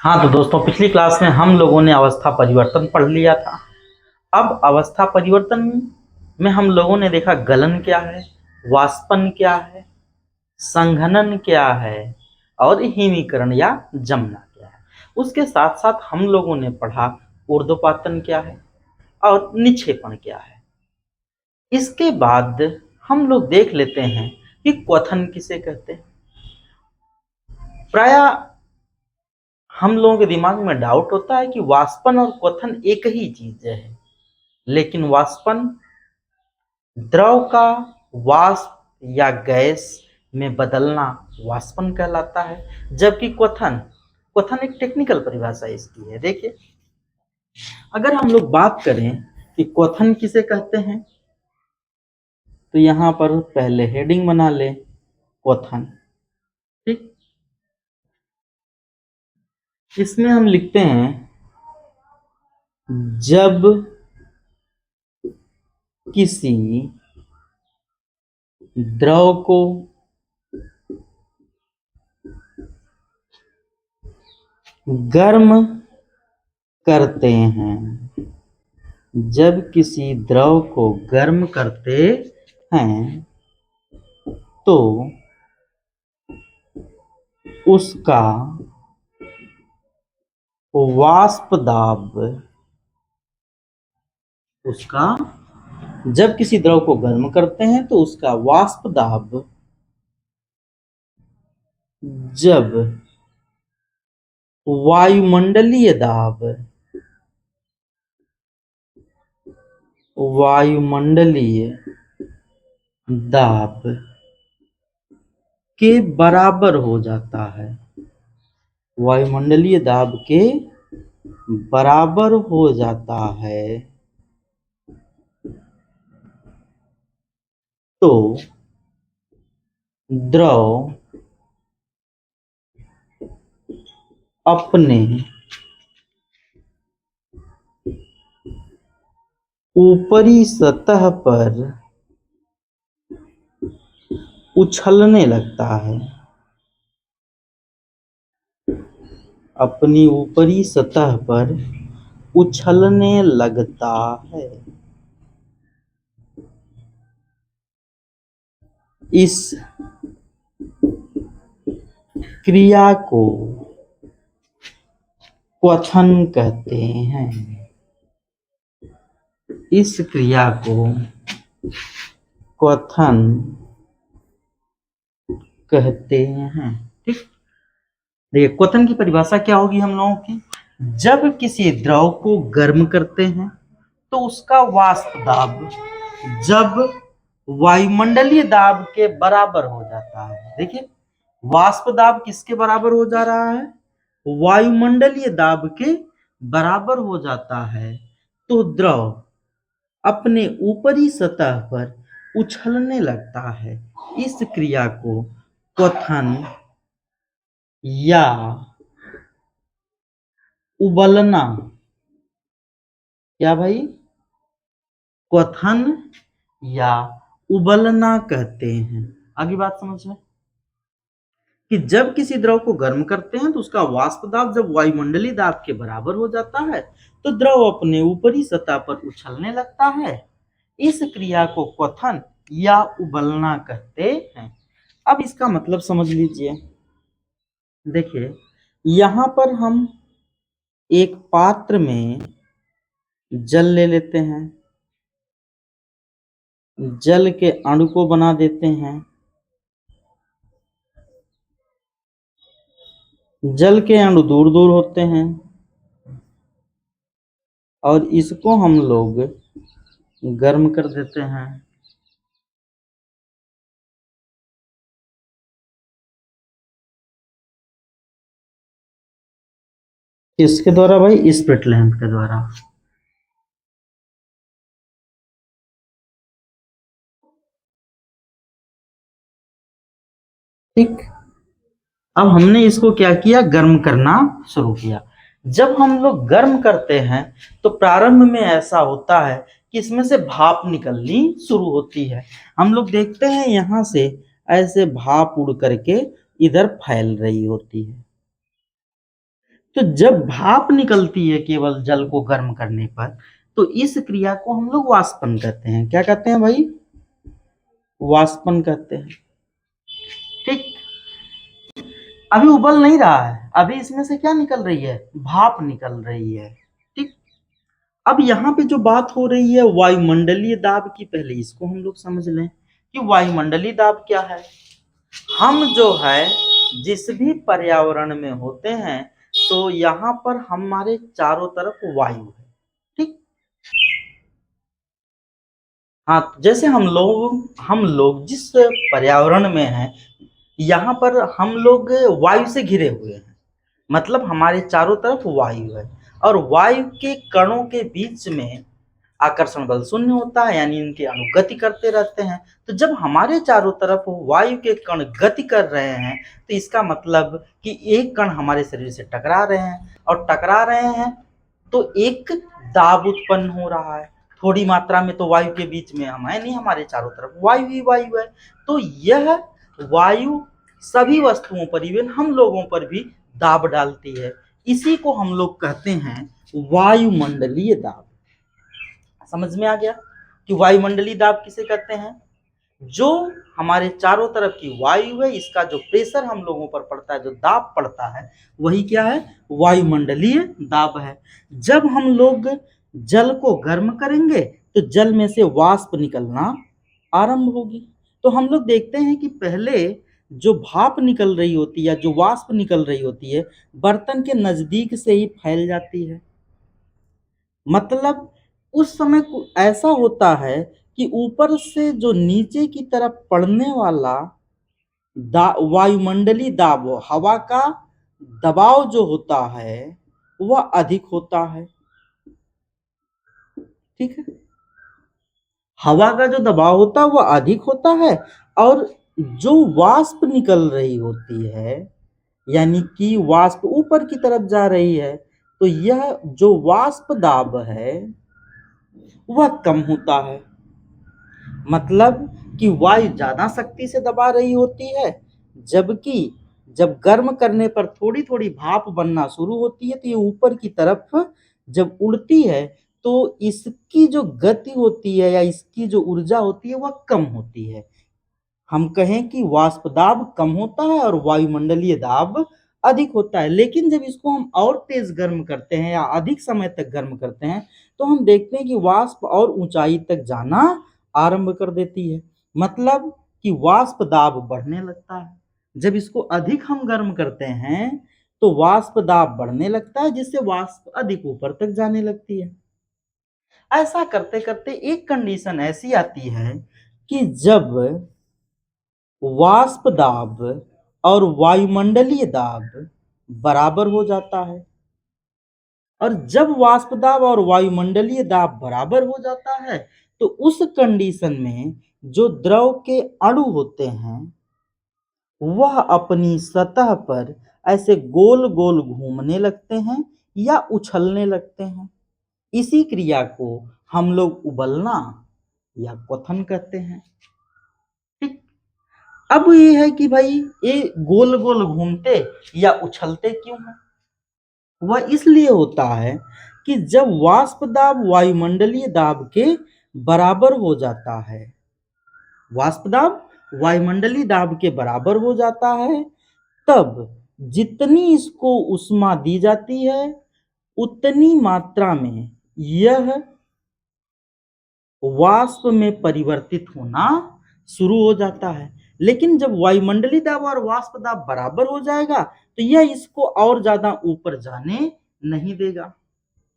हाँ तो दोस्तों, पिछली क्लास में हम लोगों ने अवस्था परिवर्तन पढ़ लिया था। अब अवस्था परिवर्तन में हम लोगों ने देखा गलन क्या है, वाष्पन क्या है, संघनन क्या है और हिमीकरण या जमना क्या है। उसके साथ साथ हम लोगों ने पढ़ा ऊर्ध्वपातन क्या है और निक्षेपण क्या है। इसके बाद हम लोग देख लेते हैं कि क्वथन किसे कहते हैं। प्राय हम लोगों के दिमाग में डाउट होता है कि वाष्पन और क्वथन एक ही चीज है, लेकिन वाष्पन द्रव का वाष्प या गैस में बदलना वाष्पन कहलाता है, जबकि क्वथन क्वथन एक टेक्निकल परिभाषा इसकी है। देखिए, अगर हम लोग बात करें कि क्वथन किसे कहते हैं, तो यहां पर पहले हेडिंग बना ले क्वथन। ठीक, इसमें हम लिखते हैं जब किसी द्रव को गर्म करते हैं, जब किसी द्रव को गर्म करते हैं तो उसका वाष्प दाब, उसका जब किसी द्रव को गर्म करते हैं तो उसका वाष्प दाब जब वायुमंडलीय दाब वायुमंडलीय दाब के बराबर हो जाता है, वायुमंडलीय दाब के बराबर हो जाता है, तो द्रव अपने ऊपरी सतह पर उछलने लगता है, अपनी ऊपरी सतह पर उछलने लगता है। इस क्रिया को क्वथन कहते हैं। इस क्रिया को क्वथन कहते हैं। ठीक, देखिए क्वथन की परिभाषा क्या होगी हम लोगों की। जब किसी द्रव को गर्म करते हैं तो उसका वाष्प दाब जब वायुमंडलीय दाब के बराबर हो जाता है। देखिए, वाष्प दाब किसके बराबर हो जा रहा है, वायुमंडलीय दाब के बराबर हो जाता है, तो द्रव अपने ऊपरी सतह पर उछलने लगता है। इस क्रिया को क्वथन या उबलना, क्या भाई, क्वथन या उबलना कहते हैं। आगे बात समझ में कि जब किसी द्रव को गर्म करते हैं तो उसका वाष्प दाब जब वायुमंडलीय दाब के बराबर हो जाता है तो द्रव अपने ऊपरी सतह पर उछलने लगता है। इस क्रिया को क्वथन या उबलना कहते हैं। अब इसका मतलब समझ लीजिए। देखिए, यहां पर हम एक पात्र में जल ले लेते हैं, जल के अणु को बना देते हैं, जल के अणु दूर दूर होते हैं और इसको हम लोग गर्म कर देते हैं। किसके द्वारा भाई, स्प्लिट लैंप के द्वारा। ठीक, अब हमने इसको क्या किया, गर्म करना शुरू किया। जब हम लोग गर्म करते हैं तो प्रारंभ में ऐसा होता है कि इसमें से भाप निकलनी शुरू होती है। हम लोग देखते हैं यहां से ऐसे भाप उड़ करके इधर फैल रही होती है। तो जब भाप निकलती है केवल जल को गर्म करने पर, तो इस क्रिया को हम लोग वाष्पन कहते हैं। क्या कहते हैं भाई? वाष्पन कहते हैं। ठीक। अभी उबल नहीं रहा है, अभी इसमें से क्या निकल रही है? भाप निकल रही है। ठीक। अब यहाँ पे जो बात हो रही है वायुमंडलीय दाब की, पहले इसको हम लोग समझ लें कि वायुमंडलीय दाब क्या है। हम जो है जिस भी पर्यावरण में होते हैं, तो यहाँ पर हमारे चारों तरफ वायु है। ठीक। हाँ, जैसे हम लोग जिस पर्यावरण में हैं, यहाँ पर हम लोग वायु से घिरे हुए हैं। मतलब हमारे चारों तरफ वायु है, और वायु के कणों के बीच में आकर्षण बल शून्य होता है, यानी इनके अणु गति करते रहते हैं। तो जब हमारे चारों तरफ वायु के कण गति कर रहे हैं, तो इसका मतलब कि एक कण हमारे शरीर से टकरा रहे हैं, और टकरा रहे हैं तो एक दाब उत्पन्न हो रहा है। थोड़ी मात्रा में तो वायु के बीच में हम है नहीं, हमारे चारों तरफ वायु ही वायु है। तो यह वायु सभी वस्तुओं पर, इवन हम लोगों पर भी दाब डालती है। इसी को हम लोग कहते हैं वायुमंडलीय दाब। समझ में आ गया कि वायुमंडलीय दाब किसे कहते हैं? जो हमारे चारों तरफ की वायु है, इसका जो प्रेशर हम लोगों पर पड़ता है, जो दाब पड़ता है, वही क्या है? वायुमंडलीय दाब है। जब हम लोग जल को गर्म करेंगे, तो जल में से वाष्प निकलना आरंभ होगी। तो हम लोग देखते हैं कि पहले जो भाप निकल रही होती है, या जो वाष्प निकल रही होती है, बर्तन के नजदीक से ही फैल जाती है। मतलब उस समय ऐसा होता है कि ऊपर से जो नीचे की तरफ पड़ने वाला वायुमंडलीय दाब, हवा का दबाव जो होता है, वह अधिक होता है। ठीक है। हवा का जो दबाव होता है वह अधिक होता है, और जो वाष्प निकल रही होती है, यानी कि वाष्प ऊपर की तरफ जा रही है, तो यह जो वाष्प दाब है वह कम होता है। मतलब कि वायु ज्यादा शक्ति से दबा रही होती है, जबकि जब गर्म करने पर थोड़ी थोड़ी भाप बनना शुरू होती है, तो ये ऊपर की तरफ जब उड़ती है, तो इसकी जो गति होती है, या इसकी जो ऊर्जा होती है, वह कम होती है। हम कहें कि वाष्प दाब कम होता है और वायुमंडलीय दाब अधिक होता है। लेकिन जब इसको हम और तेज गर्म करते हैं, या अधिक समय तक गर्म करते हैं, तो हम देखते हैं कि वाष्प और ऊंचाई तक जाना आरंभ कर देती है। मतलब कि वाष्प दाब बढ़ने लगता है। जब इसको अधिक हम गर्म करते हैं, तो वाष्प दाब बढ़ने लगता है, जिससे वाष्प अधिक ऊपर तक जाने लगती है। ऐसा करते करते एक कंडीशन ऐसी आती है कि जब वाष्प दाब और वायुमंडलीय दाब बराबर हो जाता है, और जब वाष्प दाब और वायुमंडलीय दाब बराबर हो जाता है, तो उस कंडीशन में जो द्रव के अणु होते हैं, वह अपनी सतह पर ऐसे गोल गोल घूमने लगते हैं, या उछलने लगते हैं। इसी क्रिया को हम लोग उबलना या क्वथन कहते हैं। ठीक। अब ये है कि भाई ये गोल गोल घूमते या उछलते क्यों है? वह इसलिए होता है कि जब वाष्प दाब वायुमंडलीय दाब के बराबर हो जाता है, वाष्प दाब वायुमंडलीय दाब के बराबर हो जाता है, तब जितनी इसको उष्मा दी जाती है, उतनी मात्रा में यह वाष्प में परिवर्तित होना शुरू हो जाता है। लेकिन जब वायुमंडलीय दाब और वाष्प दाब बराबर हो जाएगा, तो यह इसको और ज्यादा ऊपर जाने नहीं देगा।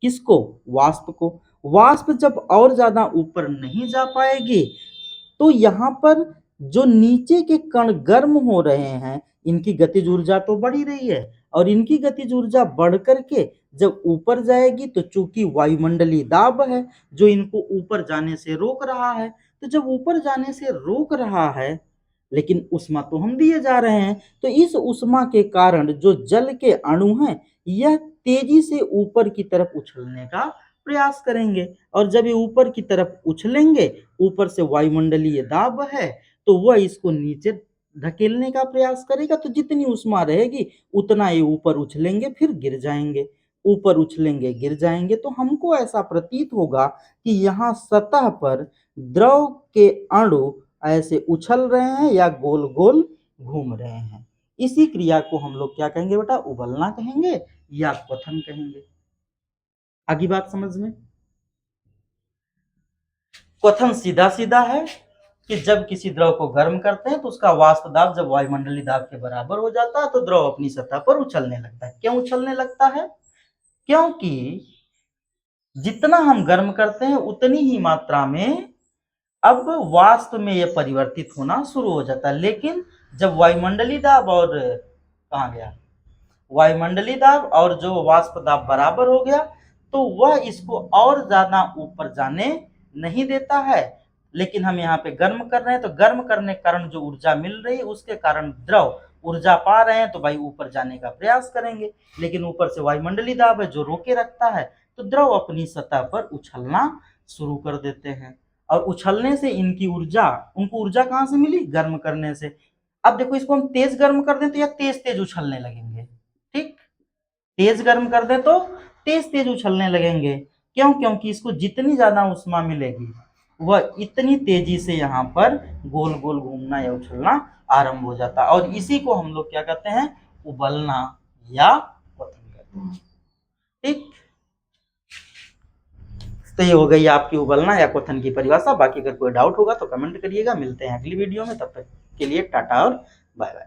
किसको? वाष्प को। वाष्प जब और ज्यादा ऊपर नहीं जा पाएगी, तो यहाँ पर जो नीचे के कण गर्म हो रहे हैं, इनकी गतिज ऊर्जा तो बढ़ ही रही है, और इनकी गतिज ऊर्जा बढ़ करके जब ऊपर जाएगी, तो चूंकि वायुमंडलीय दाब है जो इनको ऊपर जाने से रोक रहा है, तो जब ऊपर जाने से रोक रहा है, लेकिन उष्मा तो हम दिए जा रहे हैं, तो इस उष्मा के कारण जो जल के अणु हैं, यह तेजी से ऊपर की तरफ उछलने का प्रयास करेंगे, और जब ये ऊपर की तरफ उछलेंगे, ऊपर से वायुमंडलीय दाब है, तो वह इसको नीचे धकेलने का प्रयास करेगा तो जितनी ऊष्मा रहेगी उतना ये ऊपर उछलेंगे फिर गिर जाएंगे, ऊपर उछलेंगे गिर जाएंगे। तो हमको ऐसा प्रतीत होगा कि यहाँ सतह पर द्रव के अणु ऐसे उछल रहे हैं या गोल गोल घूम रहे हैं। इसी क्रिया को हम लोग क्या कहेंगे बेटा, उबलना कहेंगे या क्वथन कहेंगे। आगे बात समझ में। क्वथन सीधा सीधा है कि जब किसी द्रव को गर्म करते हैं तो उसका वाष्प दाब जब वायुमंडलीय दाब के बराबर हो जाता है तो द्रव अपनी सतह पर उछलने लगता है। क्यों उछलने लगता है? क्योंकि जितना हम गर्म करते हैं उतनी ही मात्रा में अब वाष्प में यह परिवर्तित होना शुरू हो जाता है। लेकिन जब वायुमंडलीय दाब और कहाँ गया, वायुमंडलीय दाब और जो वाष्प दाब बराबर हो गया तो वह इसको और ज्यादा ऊपर जाने नहीं देता है। लेकिन हम यहाँ पे गर्म कर रहे हैं तो गर्म करने के कारण जो ऊर्जा मिल रही है उसके कारण द्रव ऊर्जा पा रहे हैं तो भाई ऊपर जाने का प्रयास करेंगे। लेकिन ऊपर से वायुमंडलीय दाब है जो रोके रखता है तो द्रव अपनी सतह पर उछलना शुरू कर देते हैं। और उछलने से इनकी ऊर्जा, उनको ऊर्जा कहाँ से मिली? गर्म करने से। अब देखो इसको हम तेज गर्म कर दें तो यह तेज तेज उछलने लगेंगे। ठीक, तेज गर्म कर दे तो तेज तेज उछलने लगेंगे। क्यों? क्योंकि इसको जितनी ज्यादा ऊष्मा मिलेगी वह इतनी तेजी से यहाँ पर गोल गोल घूमना या उछलना आरंभ हो जाता है। और इसी को हम लोग क्या कहते हैं? उबलना या क्वथन कहते हैं। ठीक, तो ये हो गई आपकी उबलना या क्वथन की परिभाषा। बाकी अगर कोई डाउट होगा तो कमेंट करिएगा। मिलते हैं अगली वीडियो में, तब तक के लिए टाटा और बाय बाय।